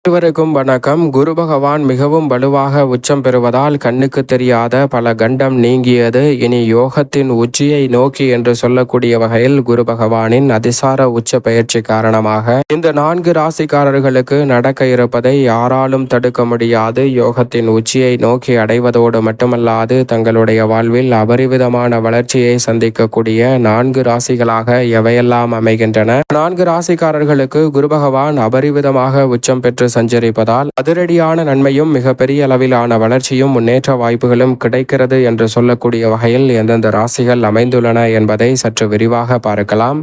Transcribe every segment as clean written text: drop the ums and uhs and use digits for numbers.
அனைவருக்கும் வணக்கம். குரு பகவான் மிகவும் வலுவாக உச்சம் பெறுவதால் கண்ணுக்கு தெரியாத பல கண்டம் நீங்கியது. இனி யோகத்தின் உச்சியை நோக்கி என்று சொல்லக்கூடிய வகையில் குரு பகவானின் அதிசார உச்ச பயிற்சி காரணமாக இந்த 4 ராசிக்காரர்களுக்கு நடக்க இருப்பதை யாராலும் தடுக்க முடியாது. யோகத்தின் உச்சியை நோக்கி அடைவதோடு மட்டுமல்லாது தங்களுடைய வாழ்வில் அபரிவிதமான வளர்ச்சியை சந்திக்கக்கூடிய 4 ராசிகளாக எவையெல்லாம் அமைகின்றன. 4 ராசிக்காரர்களுக்கு குரு பகவான் அபரிவிதமாக உச்சம் பெற்று சஞ்சரிப்பதால் அதிரடியான நன்மையும் மிகப்பெரிய அளவிலான வளர்ச்சியும் முன்னேற்ற வாய்ப்புகளும் கிடைக்கிறது என்று சொல்லக்கூடிய வகையில் எந்தெந்த ராசிகள் அமைந்துள்ளன என்பதை சற்று விரிவாக பார்க்கலாம்.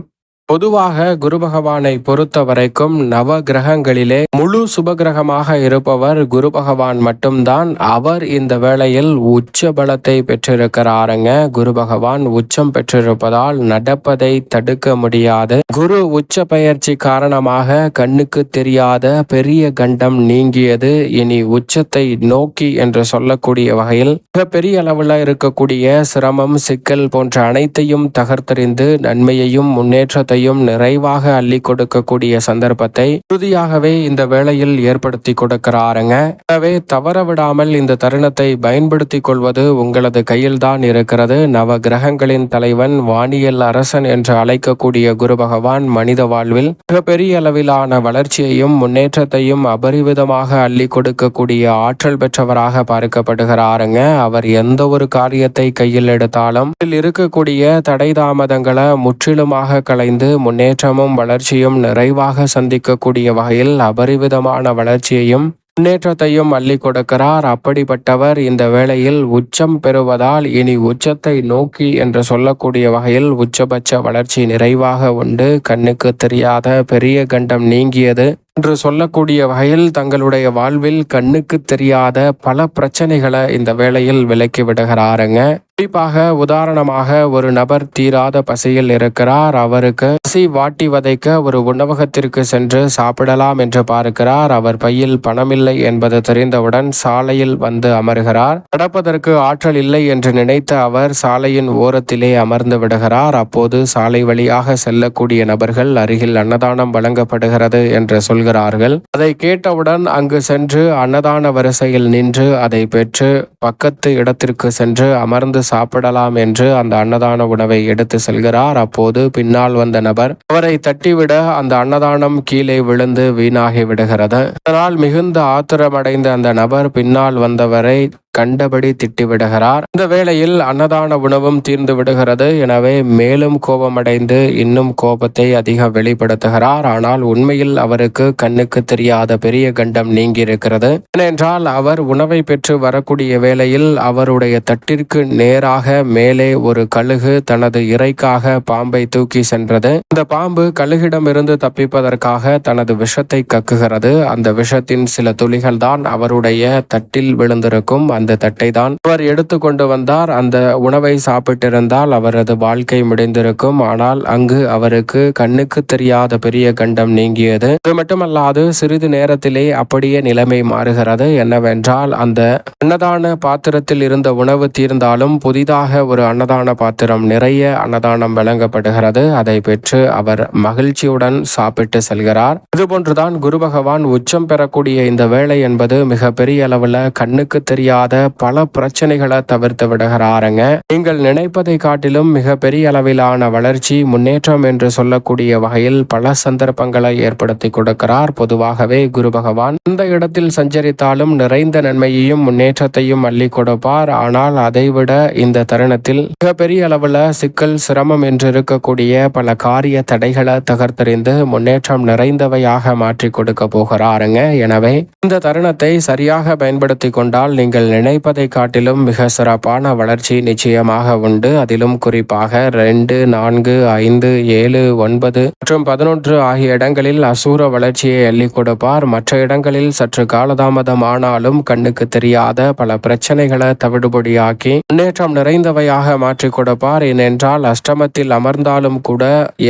பொதுவாக குரு பகவானை பொறுத்த வரைக்கும் நவ கிரகங்களிலே முழு சுபகிரகமாக இருப்பவர் குரு பகவான் மட்டும்தான். அவர் இந்த வேளையில் உச்ச பலத்தை பெற்றிருக்கிறாருங்க. குரு பகவான் உச்சம் பெற்றிருப்பதால் நடப்பதை தடுக்க முடியாது. குரு உச்ச பயிற்சி காரணமாக கண்ணுக்கு தெரியாத பெரிய கண்டம் நீங்கியது. இனி உச்சத்தை நோக்கி என்று சொல்லக்கூடிய வகையில் மிகப்பெரிய அளவில் இருக்கக்கூடிய சிரமம், சிக்கல் போன்ற அனைத்தையும் தகர்த்தெறிந்து நன்மையையும் முன்னேற்றத்தையும் நிறைவாக அள்ளி கொடுக்கக்கூடிய சந்தர்ப்பத்தை உறுதியாகவே இந்த வேளையில் ஏற்படுத்தி கொடுக்கிறாருங்க. எனவே தவற விடாமல் இந்த தருணத்தை பயன்படுத்தி கொள்வது உங்களது கையில்தான் இருக்கிறது. நவ கிரகங்களின் தலைவன், வானியல் அரசன் என்று அழைக்கக்கூடிய குரு பகவான் மனித வாழ்வில் மிகப்பெரிய அளவிலான வளர்ச்சியையும் முன்னேற்றத்தையும் அபரிவிதமாக அள்ளி கொடுக்கக்கூடிய ஆற்றல் பெற்றவராக பார்க்கப்படுகிறாருங்க. அவர் எந்த ஒரு காரியத்தை கையில் எடுத்தாலும் இதில் இருக்கக்கூடிய தடை தாமதங்களை முற்றிலுமாக களைந்து முன்னேற்றமும் வளர்ச்சியும் நிறைவாக சந்திக்கக்கூடிய வகையில் அபரிவிதமான வளர்ச்சியையும் முன்னேற்றத்தையும் அள்ளி கொடுக்கிறார். அப்படிப்பட்டவர் இந்த வேளையில் உச்சம் பெறுவதால் இனி உச்சத்தை நோக்கி என்று சொல்லக்கூடிய வகையில் உச்சபட்ச வளர்ச்சி நிறைவாக உண்டு. கண்ணுக்கு தெரியாத பெரிய கண்டம் நீங்கியது என்று சொல்லக்கூடிய வகையில் தங்களுடைய வாழ்வில் கண்ணுக்கு தெரியாத பல பிரச்சனைகளை இந்த வேளையில் விலக்கி விடுகிறாருங்க. குறிப்பாக உதாரணமாக ஒரு நபர் தீராத பசியில் இருக்கிறார். அவருக்கு பசி வாட்டி வதைக்க ஒரு உணவகத்திற்கு சென்று சாப்பிடலாம் என்று பார்க்கிறார். அவர் பையில் பணமில்லை என்பது தெரிந்தவுடன் சாலையில் வந்து அமர்கிறார். நடப்பதற்கு ஆற்றல் இல்லை என்று நினைத்த அவர் சாலையின் ஓரத்திலே அமர்ந்து விடுகிறார். அப்போது சாலை வழியாக செல்லக்கூடிய நபர்கள் அருகில் அன்னதானம் வழங்கப்படுகிறது என்று சொல்கிறார்கள். அதை கேட்டவுடன் அங்கு சென்று அன்னதான வரிசையில் நின்று அதை பெற்று பக்கத்து இடத்திற்கு சென்று அமர்ந்து சாப்பிடலாம் என்று அந்த அன்னதான உணவை எடுத்து செல்கிறார். அப்போது பின்னால் வந்த நபர் அவரை தட்டிவிட அந்த அன்னதானம் கீழே விழுந்து வீணாகி விடுகிறது. அதனால் மிகுந்த ஆத்திரமடைந்த அந்த நபர் பின்னால் வந்தவரை கண்டபடி திட்டிவிடுகிறார். இந்த வேளையில் அன்னதான உணவும் தீர்ந்து விடுகிறது. எனவே மேலும் கோபமடைந்து இன்னும் கோபத்தை அதிகம் வெளிப்படுத்துகிறார். ஆனால் உண்மையில் அவருக்கு கண்ணுக்கு தெரியாத பெரிய கண்டம் நீங்கி இருக்கிறது. ஏனென்றால் அவர் உணவை பெற்று வரக்கூடிய வேளையில் அவருடைய தட்டிற்கு நேராக மேலே ஒரு கழுகு தனது இறைக்காக பாம்பை தூக்கி சென்றது. இந்த பாம்பு கழுகிடமிருந்து தப்பிப்பதற்காக தனது விஷத்தை கக்குகிறது. அந்த விஷத்தின் சில துளிகள் தான் அவருடைய தட்டில் விழுந்திருக்கும். அந்த தட்டை தான் அவர் எடுத்து கொண்டு வந்தார். அந்த உணவை சாப்பிட்டிருந்தால் அவரது வாழ்க்கை முடிந்திருக்கும். ஆனால் அங்கு அவருக்கு கண்ணுக்கு தெரியாத பெரிய கண்டம் நீங்கியது. இது மட்டுமல்லாது சிறிது நேரத்திலே அப்படியே நிலைமை மாறுகிறது. என்னவென்றால் அந்த அன்னதான பாத்திரத்தில் இருந்த உணவு தீர்ந்தாலும் புதிதாக ஒரு அன்னதான பாத்திரம் நிறைய அன்னதானம் வழங்கப்படுகிறது. அதை பெற்று அவர் மகிழ்ச்சியுடன் சாப்பிட்டு செல்கிறார். இதுபோன்றுதான் குரு பகவான் உச்சம் பெறக்கூடிய இந்த வேளை என்பது மிக பெரிய அளவில் கண்ணுக்கு தெரியாத பல பிரச்சனைகளை தவிர்த்து விடுகிறாருங்க. நீங்கள் நினைப்பதை காட்டிலும் மிக பெரிய அளவிலான வளர்ச்சி, முன்னேற்றம் என்று சொல்லக்கூடிய வகையில் பல சந்தர்ப்பங்களை ஏற்படுத்தி கொடுக்கிறார். பொதுவாகவே குரு பகவான் இந்த இடத்தில் சஞ்சரித்தாலும் நிறைந்த நன்மையையும் முன்னேற்றத்தையும் அள்ளி கொடுப்பார். ஆனால் அதைவிட இந்த தருணத்தில் மிக பெரிய அளவில் சிக்கல், சிரமம் என்று இருக்கக்கூடிய பல காரிய தடைகளை தகர்த்தெறிந்து முன்னேற்றம் நிறைந்தவையாக மாற்றி கொடுக்க போகிறாருங்க. எனவே இந்த தருணத்தை சரியாக பயன்படுத்தி கொண்டால் நீங்கள் நினைப்பதை காட்டிலும் மிக சிறப்பான வளர்ச்சி நிச்சயமாக உண்டு. அதிலும் குறிப்பாக 2, 4, 5, 7, 9 மற்றும் 11 ஆகிய இடங்களில் அசூர வளர்ச்சியை அள்ளி கொடுப்பார். மற்ற இடங்களில் சற்று காலதாமதம் ஆனாலும் கண்ணுக்கு தெரியாத பல பிரச்சனைகளை தவிடுபொடியாக்கி முன்னேற்றம் நிறைந்தவையாக மாற்றி கொடுப்பார். ஏனென்றால் அஷ்டமத்தில் அமர்ந்தாலும் கூட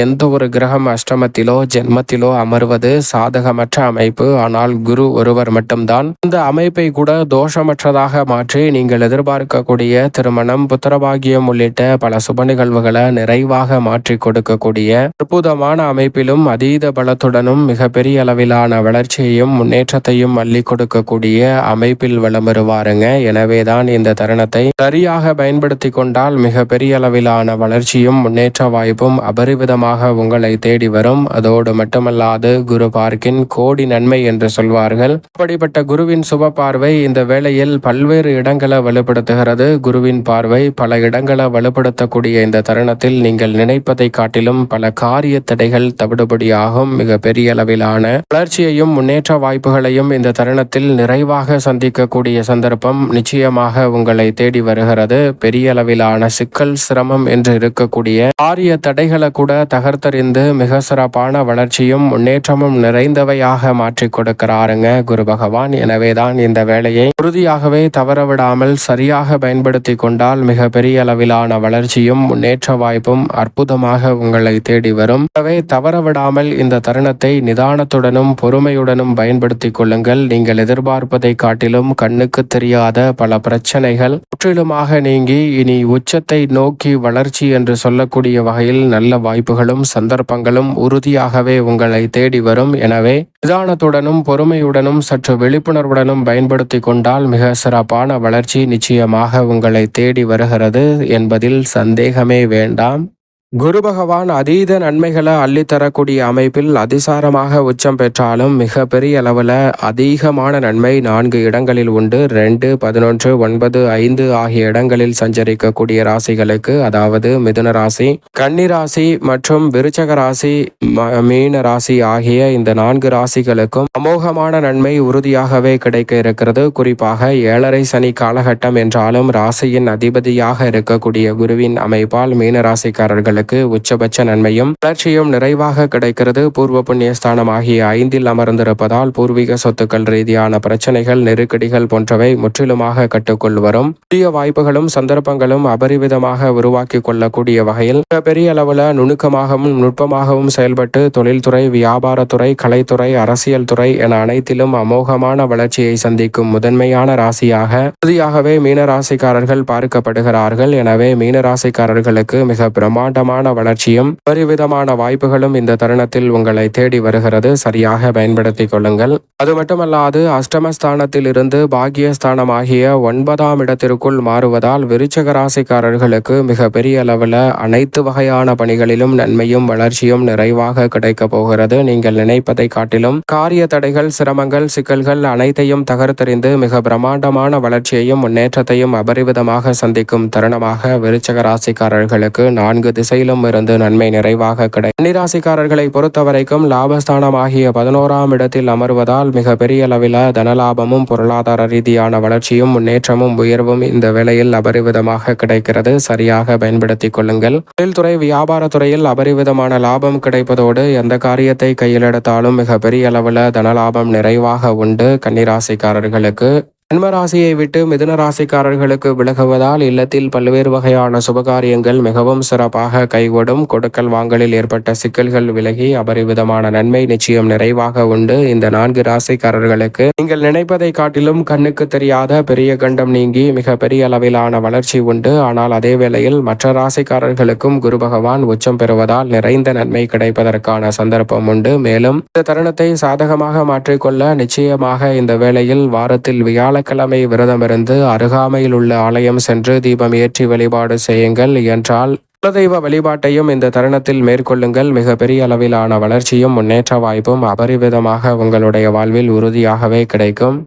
எந்த ஒரு கிரகம் அஷ்டமத்திலோ ஜென்மத்திலோ அமர்வது சாதகமற்ற அமைப்பு. ஆனால் குரு ஒருவர் மட்டும்தான் இந்த அமைப்பை கூட தோஷமற்றதாக மாற்றி நீங்கள் எதிர்பார்க்கக்கூடிய திருமணம், புத்திரபாகியம் உள்ளிட்ட பல சுப நிகழ்வுகளை நிறைவாக மாற்றி கொடுக்கக்கூடிய அற்புதமான அமைப்பிலும் அதீத பலத்துடனும் மிகப்பெரிய அளவிலான வளர்ச்சியையும் முன்னேற்றத்தையும் அள்ளி கொடுக்கக்கூடிய அமைப்பில் வலம் வருவாருங்க. எனவேதான் இந்த தருணத்தை சரியாக பயன்படுத்தி கொண்டால் மிக பெரிய அளவிலான வளர்ச்சியும் முன்னேற்ற வாய்ப்பும் அபரிவிதமாக உங்களை தேடி வரும். அதோடு மட்டுமல்லாது குரு பார்க்கின் கோடி நன்மை என்று சொல்வார்கள். அப்படிப்பட்ட குருவின் சுப பார்வை இந்த வேளையில் பல்வேறு இடங்களை வலுப்படுத்துகிறது. குருவின் பார்வை பல இடங்களை வலுப்படுத்தக்கூடிய இந்த தருணத்தில் நீங்கள் நினைப்பதை காட்டிலும் பல காரிய தடைகள் தவிடுபடியாகும். மிக பெரிய அளவிலான வளர்ச்சியையும் முன்னேற்ற வாய்ப்புகளையும் இந்த தருணத்தில் நிறைவாக சந்திக்கக்கூடிய சந்தர்ப்பம் நிச்சயமாக உங்களை தேடி வருகிறது. பெரிய அளவிலான சிக்கல், சிரமம் என்று இருக்கக்கூடிய காரிய தடைகளை கூட தகர்த்தறிந்து மிக சிறப்பான வளர்ச்சியும் முன்னேற்றமும் நிறைந்தவையாக மாற்றி கொடுக்கிறாருங்க குரு பகவான். எனவேதான் இந்த வேலையை உறுதியாகவே தவறவிடாமல் சரியாக பயன்படுத்தி கொண்டால் மிக பெரிய அளவிலான வளர்ச்சியும் முன்னேற்ற வாய்ப்பும் அற்புதமாக உங்களை தேடி வரும். எனவே தவறவிடாமல் இந்த தருணத்தை நிதானத்துடனும் பொறுமையுடனும் பயன்படுத்தி கொள்ளுங்கள். நீங்கள் எதிர்பார்ப்பதை காட்டிலும் கண்ணுக்கு தெரியாத பல பிரச்சனைகள் முற்றிலுமாக நீங்கி இனி உச்சத்தை நோக்கி வளர்ச்சி என்று சொல்லக்கூடிய வகையில் நல்ல வாய்ப்புகளும் சந்தர்ப்பங்களும் உறுதியாகவே உங்களை தேடி வரும். எனவே நிதானத்துடனும் பொறுமையுடனும் சற்று விழிப்புணர்வுடனும் பயன்படுத்தி கொண்டால் மிக சிறப்பான வளர்ச்சி நிச்சயமாக உங்களை தேடி வருகிறது என்பதில் சந்தேகமே வேண்டாம். குரு பகவான் அதீத நன்மைகளை அள்ளித்தரக்கூடிய அமைப்பில் அதிசாரமாக உச்சம் பெற்றாலும் மிக பெரிய அளவில் அதிகமான நன்மை 4 இடங்களில் உண்டு. 2, 11, 9, 5 ஆகிய இடங்களில் சஞ்சரிக்கக்கூடிய ராசிகளுக்கு, அதாவது மிதுன ராசி, கன்னி ராசி மற்றும் விருச்சக ராசி, மீன ராசி ஆகிய இந்த 4 ராசிகளுக்கும் அமோகமான நன்மை உறுதியாகவே கிடைக்க இருக்கிறது. குறிப்பாக 7.5 சனி காலகட்டம் என்றாலும் ராசியின் அதிபதியாக இருக்கக்கூடிய குருவின் அமைப்பால் மீன ராசிக்காரர்களுக்கு உச்சபட்ச நன்மையும் வளர்ச்சியும் நிறைவாக கிடைக்கிறது. பூர்வ புண்ணியஸ்தானம் ஆகிய 5இல் அமர்ந்திருப்பதால் பூர்வீக சொத்துக்கள் ரீதியான பிரச்சனைகள், நெருக்கடிகள் போன்றவை முற்றிலுமாக கட்டுக்குள் வரும். புதிய வாய்ப்புகளும் சந்தர்ப்பங்களும் அபரிவிதமாக உருவாக்கி கொள்ளக்கூடிய வகையில் பெரிய அளவுல நுணுக்கமாகவும் நுட்பமாகவும் செயல்பட்டு தொழில்துறை, வியாபாரத்துறை, கலைத்துறை, அரசியல் துறை என அனைத்திலும் அமோகமான வளர்ச்சியை சந்திக்கும் முதன்மையான ராசியாக உறுதியாகவே மீனராசிக்காரர்கள் பார்க்கப்படுகிறார்கள். எனவே மீனராசிக்காரர்களுக்கு மிக பிரம்மாண்டமான வளர்ச்சியும் பரிவிதமான வாய்ப்புகளும் இந்த தருணத்தில் உங்களை தேடி வருகிறது. சரியாக பயன்படுத்திக் கொள்ளுங்கள். அது மட்டுமல்லாது அஷ்டமஸ்தானத்தில் இருந்து பாக்கியஸ்தானம் ஆகிய 9ஆம் இடத்திற்குள் மாறுவதால் விருச்சக ராசிக்காரர்களுக்கு மிக பெரிய அளவில் அனைத்து வகையான பணிகளிலும் நன்மையும் வளர்ச்சியும் நிறைவாக கிடைக்க போகிறது. நீங்கள் நினைப்பதை காட்டிலும் காரிய தடைகள், சிரமங்கள், சிக்கல்கள் அனைத்தையும் தகர்த்தெறிந்து மிக பிரம்மாண்டமான வளர்ச்சியையும் முன்னேற்றத்தையும் அபரிவிதமாக சந்திக்கும் தருணமாக விருச்சக ராசிக்காரர்களுக்கு 4 திசையிலும் இருந்து நன்மை நிறைவாக கிடைக்கும். கன்னிராசிக்காரர்களை பொறுத்தவரைக்கும் லாபஸ்தானம் ஆகிய 11ஆம் இடத்தில் அமர்வதால் மிக பெரிய அளவில் தனலாபமும் பொருளாதார ரீதியான வளர்ச்சியும் முன்னேற்றமும் உயர்வும் இந்த வேளையில் அபரிவிதமாக கிடைக்கிறது. சரியாக பயன்படுத்திக் கொள்ளுங்கள். தொழில்துறை, வியாபாரத்துறையில் அபரிவிதமான லாபம் கிடைப்பதோடு எந்த காரியத்தை கையில் எடுத்தாலும் மிக பெரிய அளவில் தனலாபம் நிறைவாக உண்டு. கன்னிராசிக்காரர்களுக்கு ஜன்மராசியை விட்டு மிதுன ராசிக்காரர்களுக்கு விலகுவதால் இல்லத்தில் பல்வேறு வகையான சுபகாரியங்கள் மிகவும் சிறப்பாக கைகூடும். கொடுக்கல் வாங்கலில் ஏற்பட்ட சிக்கல்கள் விலகி அபரிவிதமான நன்மை நிச்சயம் நிறைவாக உண்டு. இந்த 4 ராசிக்காரர்களுக்கு நீங்கள் நினைப்பதை காட்டிலும் கண்ணுக்கு தெரியாத பெரிய கண்டம் நீங்கி மிக பெரிய அளவிலான வளர்ச்சி உண்டு. ஆனால் அதே வேளையில் மற்ற ராசிக்காரர்களுக்கும் குரு பகவான் உச்சம் பெறுவதால் நிறைந்த நன்மை கிடைப்பதற்கான சந்தர்ப்பம் உண்டு. மேலும் இந்த தருணத்தை சாதகமாக மாற்றிக்கொள்ள நிச்சயமாக இந்த வேளையில் வாரத்தில் வியாழக்கிழமை விரதமிருந்து அருகாமையில் உள்ள ஆலயம் சென்று தீபம் ஏற்றி வழிபாடு செய்யுங்கள். என்றால் குலதெய்வ வழிபாட்டையும் இந்த தருணத்தில் மேற்கொள்ளுங்கள். மிக பெரிய அளவிலான வளர்ச்சியும் முன்னேற்ற வாய்ப்பும் அபரிவிதமாக உங்களுடைய வாழ்வில் உறுதியாகவே கிடைக்கும்.